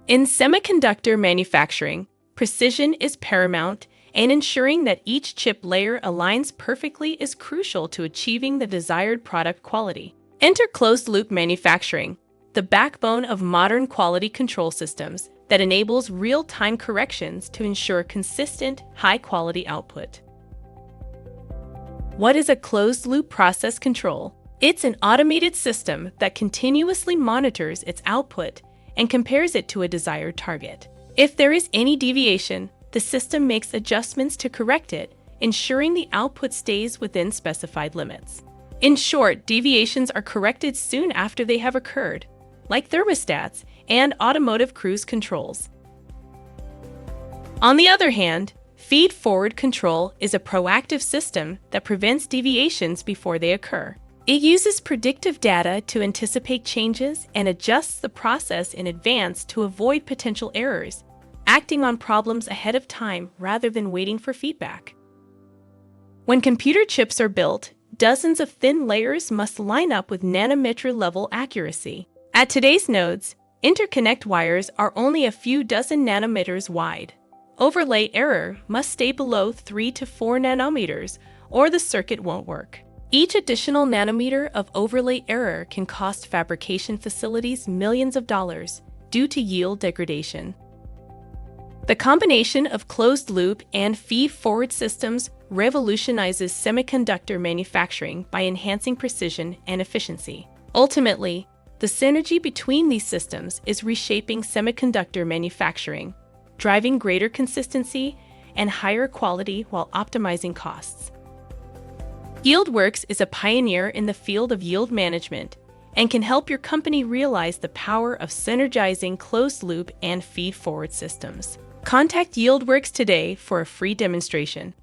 In semiconductor manufacturing, precision is paramount, and ensuring that each chip layer aligns perfectly is crucial to achieving the desired product quality. Enter closed-loop manufacturing, the backbone of modern quality control systems that enables real-time corrections to ensure consistent, high-quality output. What is a closed-loop process control? It's an automated system that continuously monitors its output and compares it to a desired target. If there is any deviation, the system makes adjustments to correct it, ensuring the output stays within specified limits. In short, deviations are corrected soon after they have occurred, like thermostats and automotive cruise controls. On the other hand, feed-forward control is a proactive system that prevents deviations before they occur. It uses predictive data to anticipate changes and adjusts the process in advance to avoid potential errors, acting on problems ahead of time rather than waiting for feedback. When computer chips are built, dozens of thin layers must line up with nanometer-level accuracy. At today's nodes, interconnect wires are only a few dozen nanometers wide. Overlay error must stay below 3 to 4 nanometers, or the circuit won't work. Each additional nanometer of overlay error can cost fabrication facilities millions of dollars due to yield degradation. The combination of closed-loop and feed-forward systems revolutionizes semiconductor manufacturing by enhancing precision and efficiency. Ultimately, the synergy between these systems is reshaping semiconductor manufacturing, driving greater consistency and higher quality while optimizing costs. YieldWorks is a pioneer in the field of yield management and can help your company realize the power of synergizing closed-loop and feed-forward systems. Contact YieldWorks today for a free demonstration.